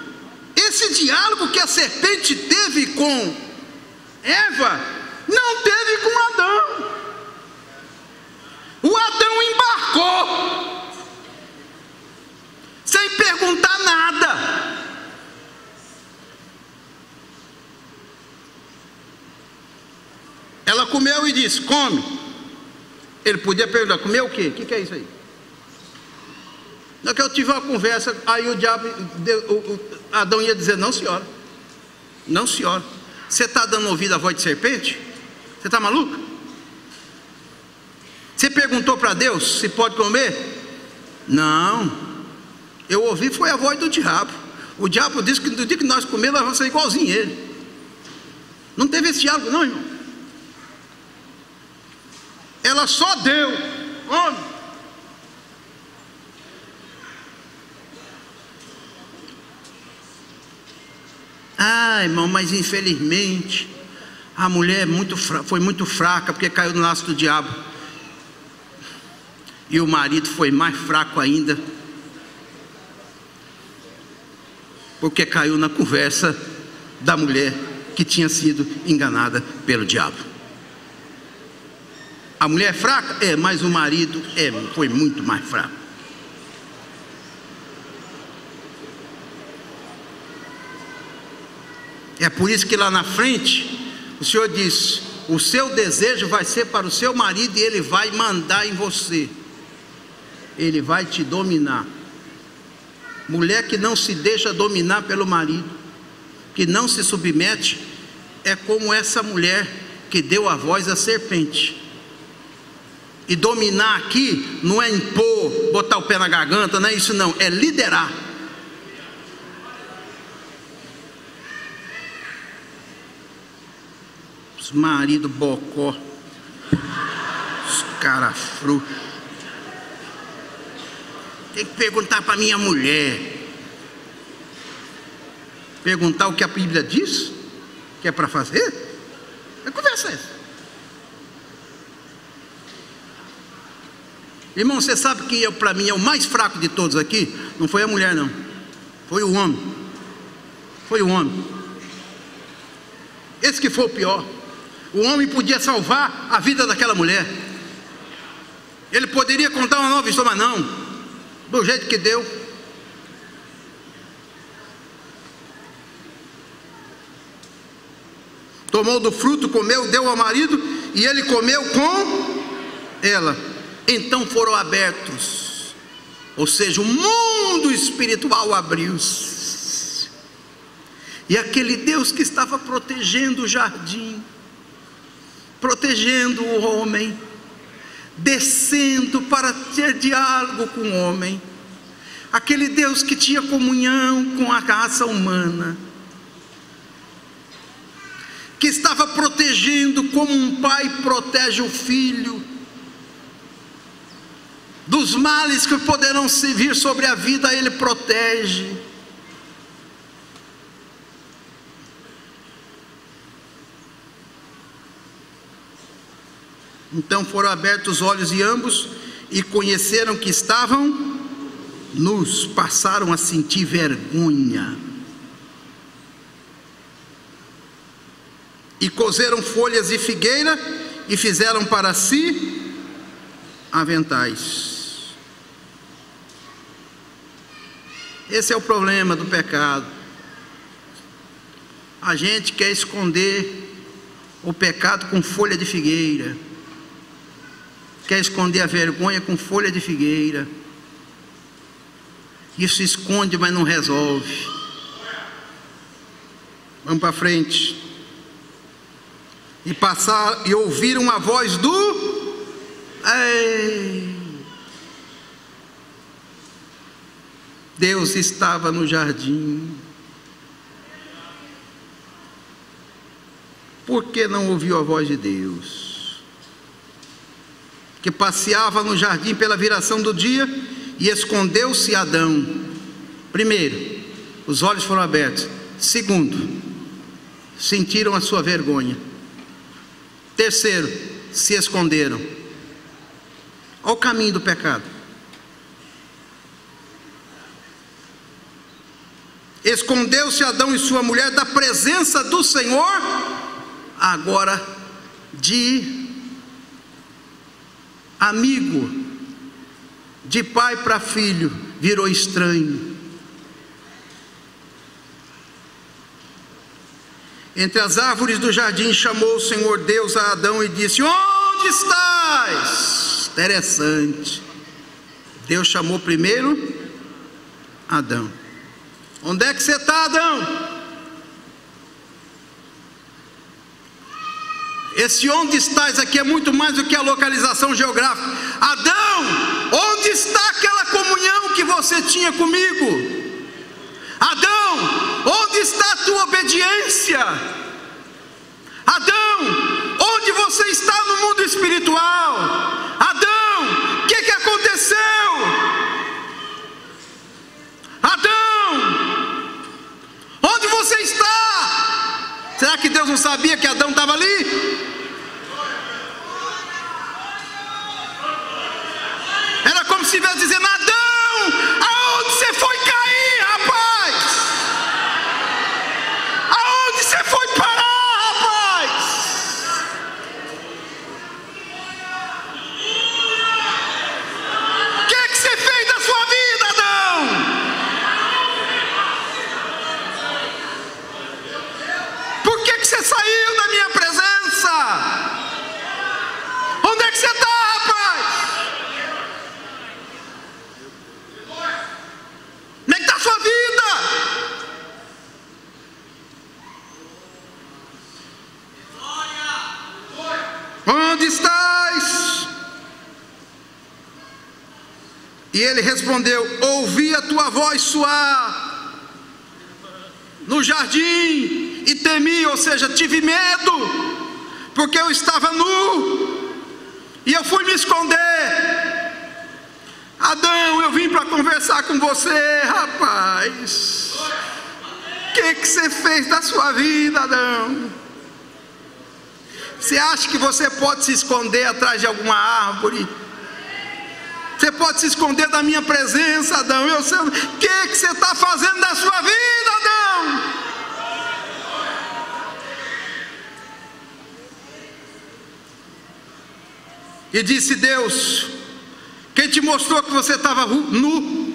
Esse diálogo que a serpente teve com Eva, não teve com Adão. O Adão embarcou, sem perguntar nada. Ela comeu e disse: come. Ele podia perguntar: comeu o quê? O que é isso aí? Na que eu tive uma conversa, aí o diabo, Adão ia dizer: não, senhora. Não, senhora. Você está dando ouvido à voz de serpente? Você está maluco? Você perguntou para Deus se pode comer? Não. Eu ouvi foi a voz do diabo. O diabo disse que no dia que nós comer, nós vamos ser igualzinho a ele. Não teve esse diálogo não, irmão. Ela só deu. Homem. Ah, irmão, mas infelizmente a mulher foi muito fraca, porque caiu no laço do diabo. E o marido foi mais fraco ainda, porque caiu na conversa da mulher que tinha sido enganada pelo diabo. A mulher é fraca? É, mas o marido foi muito mais fraco. É por isso que lá na frente o Senhor diz: o seu desejo vai ser para o seu marido e ele vai mandar em você. ele vai te dominar. Mulher que não se deixa dominar pelo marido, que não se submete, é como essa mulher que deu a voz à serpente. E dominar aqui não é impor, botar o pé na garganta, não é isso não, é liderar. Os maridos bocó, os cara frouxos. Tem que perguntar para minha mulher. Perguntar o que a Bíblia diz, que é para fazer? Que conversa é essa? Irmão, você sabe que para mim é o mais fraco de todos aqui? Não foi a mulher não, foi o homem. Foi o homem. Esse que foi o pior. O homem podia salvar a vida daquela mulher. Ele poderia contar uma nova história, mas não, do jeito que deu. Tomou do fruto, comeu, deu ao marido, e ele comeu com ela. Então foram abertos, ou seja, o mundo espiritual abriu-se, e aquele Deus que estava protegendo o jardim, protegendo o homem, descendo para ter diálogo com o homem, aquele Deus que tinha comunhão com a raça humana, que estava protegendo como um pai protege o filho, dos males que poderão se vir sobre a vida, ele protege. Então foram abertos os olhos de ambos, e conheceram que estavam nus, passaram a sentir vergonha, e coseram folhas de figueira, e fizeram para si aventais. Esse é o problema do pecado. A gente quer esconder o pecado com folha de figueira, quer esconder a vergonha com folha de figueira. Isso esconde, mas não resolve. Vamos para frente. E passaram e ouviram a voz do Deus estava no jardim. Por que não ouviu a voz de Deus? Que passeava no jardim pela viração do dia, e escondeu-se Adão. Primeiro, os olhos foram abertos. Segundo, sentiram a sua vergonha. Terceiro, se esconderam. Olha o caminho do pecado. Escondeu-se Adão e sua mulher da presença do Senhor. Agora, de amigo, de pai para filho, virou estranho. Entre as árvores do jardim chamou o Senhor Deus a Adão e disse: onde estás? Interessante. Deus chamou primeiro Adão. Onde é que você está, Adão? Esse onde estás aqui é muito mais do que a localização geográfica. Adão, onde está aquela comunhão que você tinha comigo? Adão, onde está a tua obediência? Adão, onde você está no mundo espiritual? Adão, o que aconteceu? Adão, onde você está? Será que Deus não sabia que Adão estava ali? Era como se estivesse dizendo: Adão, aonde você foi cair, rapaz? Aonde você foi parar, rapaz? O que você fez da sua vida, Adão? Por que você saiu da minha presença? onde estás? E ele respondeu: ouvi a tua voz soar no jardim e temi, ou seja, tive medo, porque eu estava nu e eu fui me esconder. Adão, eu vim para conversar com você, rapaz. O que você fez da sua vida, Adão? Você acha que você pode se esconder atrás de alguma árvore? Você pode se esconder da minha presença, Adão? Eu sei o que você está fazendo da sua vida, Adão? E disse Deus: quem te mostrou que você estava nu?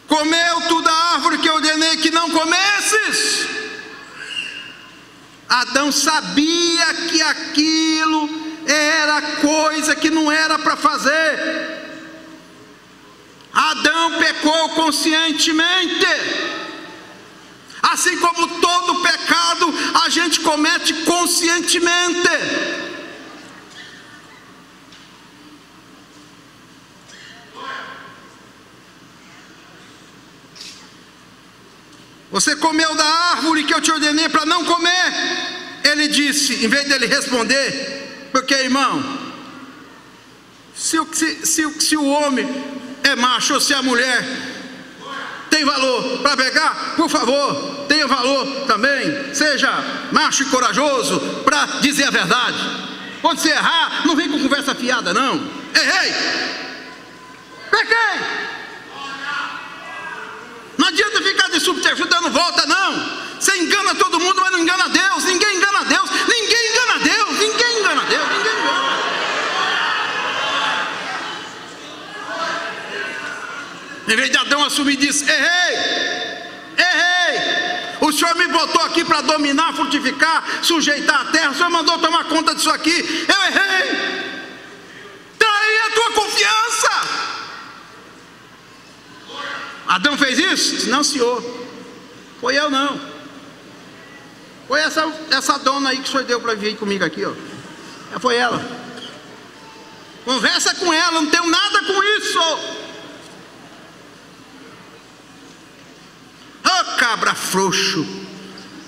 Comeu tu da árvore que eu ordenei que não comesses? Adão sabia que aquilo era coisa que não era para fazer. Adão pecou conscientemente. Assim como todo pecado a gente comete conscientemente. Você comeu da árvore que eu te ordenei para não comer. Ele disse, em vez dele responder, porque, irmão, se o homem é macho ou se a mulher tem valor para pegar, por favor, tenha valor também. Seja macho e corajoso para dizer a verdade. Quando você errar, não vem com conversa fiada, não. Errei, pequei. Não adianta ficar de subterfúgio dando volta, não. Você engana todo mundo, mas não engana Deus. Ninguém engana Deus. Ninguém engana Deus. Ninguém engana Deus. Ninguém engana. Em vez de Adão assumir, disse: errei. O Senhor me botou aqui para dominar, frutificar, sujeitar a terra. O Senhor mandou tomar conta disso aqui. Eu errei. Traí a tua confiança. Adão fez isso? Não, senhor. Foi eu não. Foi essa dona aí que o senhor deu para vir comigo aqui, ó. Foi ela. Conversa com ela, não tenho nada com isso. Ô cabra frouxo.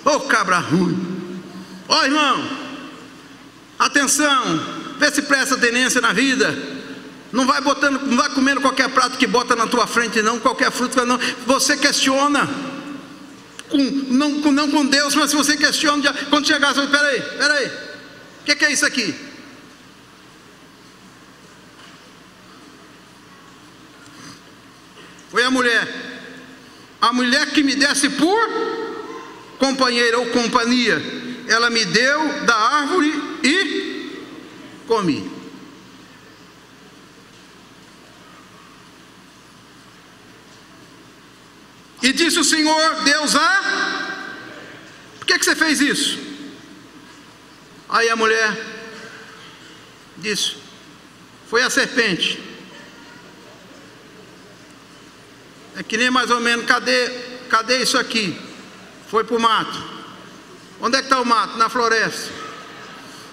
Ô cabra ruim. Ó irmão, atenção. Vê se presta tenência na vida. Não vai comendo qualquer prato que bota na tua frente, não, qualquer fruta, não. Você questiona, não com Deus, mas se você questiona, quando chegar, você fala: peraí, o que é isso aqui? Foi a mulher que me desse por companheira ou companhia, ela me deu da árvore e comi. E disse o Senhor Deus por que você fez isso? Aí a mulher disse: foi a serpente. É que nem mais ou menos, cadê isso aqui? Foi para o mato. Onde é que está o mato? Na floresta.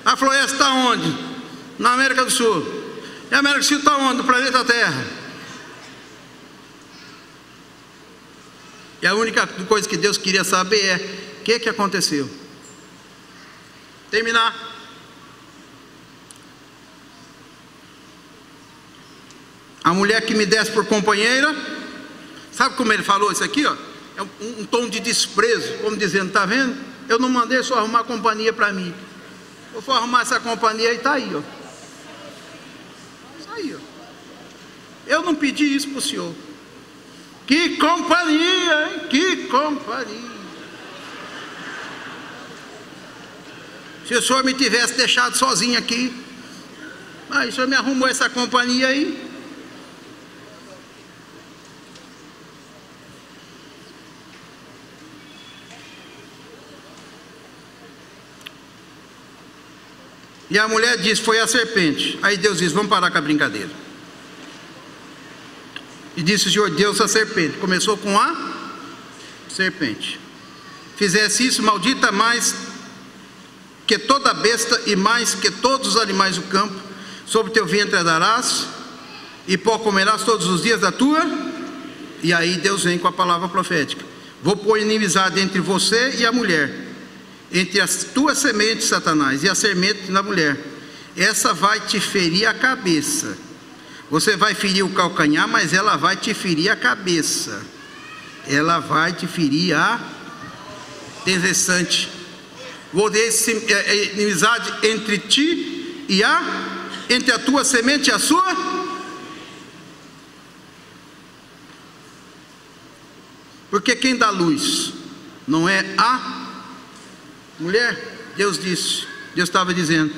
A floresta está onde? Na América do Sul. E a América do Sul está onde? No planeta Terra. E a única coisa que Deus queria saber é: o que aconteceu? Terminar. A mulher que me desse por companheira, sabe como ele falou isso aqui, ó? É um tom de desprezo, como dizendo: está vendo? Eu não mandei só arrumar companhia para mim. Eu vou arrumar essa companhia e está aí, ó. Isso aí, ó. Eu não pedi isso para o senhor. Que companhia, hein? Que companhia. Se o senhor me tivesse deixado sozinho aqui, mas o senhor me arrumou essa companhia aí. E a mulher disse: foi a serpente. Aí Deus disse: vamos parar com a brincadeira. E disse o Senhor Deus à serpente. Começou com a serpente: fizesse isso, maldita mais que toda besta e mais que todos os animais do campo, sobre teu ventre darás, e pó comerás todos os dias da tua. E aí Deus vem com a palavra profética: vou pôr inimizade entre você e a mulher, entre as tuas sementes, Satanás, e a semente da mulher. Essa vai te ferir a cabeça. Você vai ferir o calcanhar, mas ela vai te ferir a cabeça. Ela vai te ferir a... Interessante. Vou ter inimizade entre ti e entre a tua semente e a sua. Porque quem dá luz não é a mulher? Deus disse, Deus estava dizendo,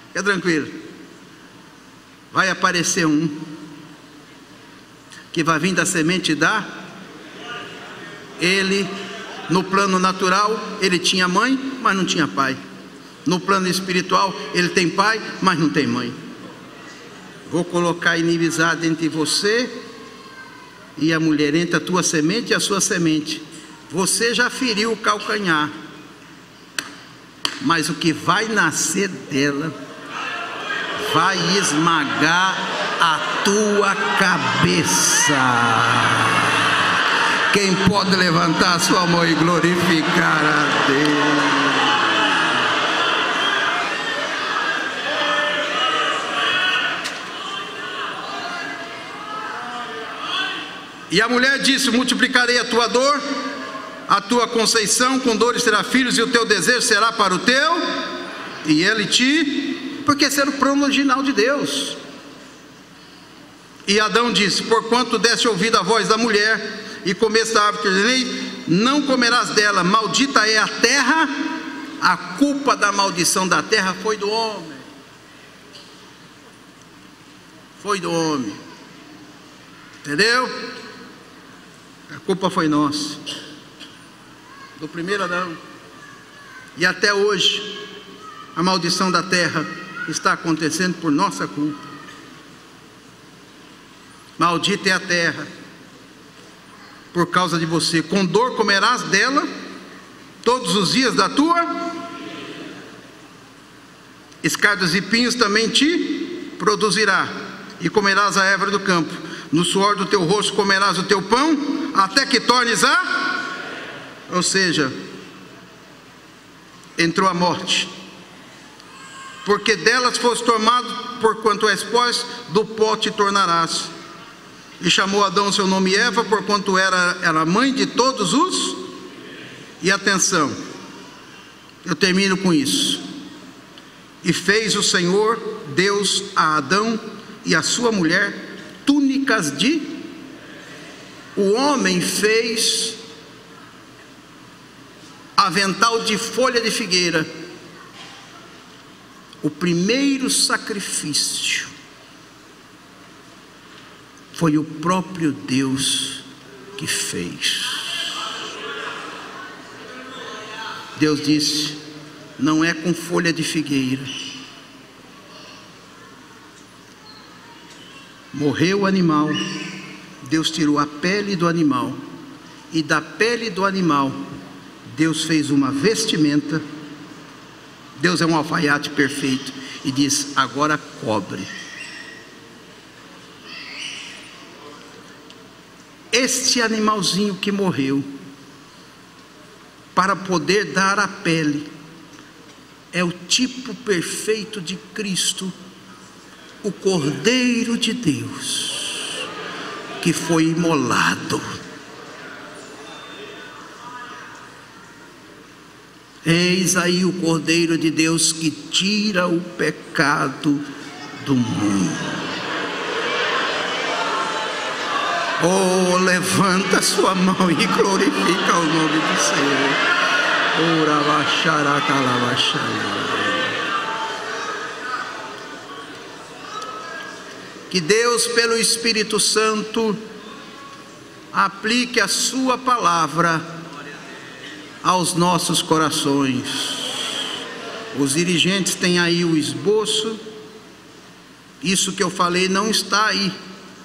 fica tranquilo, vai aparecer um que vai vir da semente da... Ele, no plano natural, ele tinha mãe, mas não tinha pai. No plano espiritual, ele tem pai, mas não tem mãe. Vou colocar inimizade entre você e a mulher, entre a tua semente e a sua semente. Você já feriu o calcanhar, mas o que vai nascer dela vai esmagar a tua cabeça. Quem pode levantar a sua mão e glorificar a Deus? E a mulher disse: multiplicarei a tua dor, a tua conceição, com dores terá filhos, e o teu desejo será para o teu, e ele te... Porque esse era o plano original de Deus. E Adão disse: porquanto deste ouvido a voz da mulher, e comeste da árvore que ordenei, não comerás dela, maldita é a terra. A culpa da maldição da terra foi do homem. Foi do homem. Entendeu? A culpa foi nossa, do primeiro Adão. E até hoje a maldição da terra está acontecendo por nossa culpa. Maldita é a terra por causa de você. Com dor comerás dela todos os dias da tua... Escardos e pinhos também te produzirá, e comerás a erva do campo. No suor do teu rosto comerás o teu pão, até que tornes a... Ou seja, entrou a morte. Porque delas foste tomado, porquanto és pós, do pó te tornarás. E chamou Adão seu nome Eva, porquanto era a mãe de todos os... E atenção, eu termino com isso. E fez o Senhor Deus a Adão e a sua mulher túnicas de... O homem fez avental de folha de figueira. O primeiro sacrifício foi o próprio Deus que fez. Deus disse: não é com folha de figueira. Morreu o animal, Deus tirou a pele do animal, e da pele do animal Deus fez uma vestimenta. Deus é um alfaiate perfeito, e diz: agora cobre. Este animalzinho que morreu para poder dar a pele é o tipo perfeito de Cristo, o Cordeiro de Deus, que foi imolado. Eis aí o Cordeiro de Deus que tira o pecado do mundo. Oh, levanta sua mão e glorifica o nome do Senhor. Que Deus, pelo Espírito Santo, aplique a sua palavra aos nossos corações. Os dirigentes têm aí o esboço. Isso que eu falei não está aí,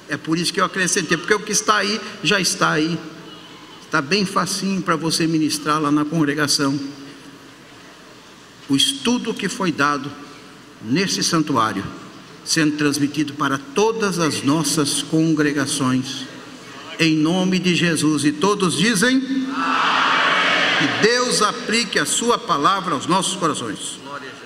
é por isso que eu acrescentei, porque o que está aí já está aí. Está bem facinho para você ministrar lá na congregação. o estudo que foi dado nesse santuário, sendo transmitido para todas as nossas congregações, em nome de Jesus. E todos dizem: amém. Que Deus aplique a sua palavra aos nossos corações. Glória a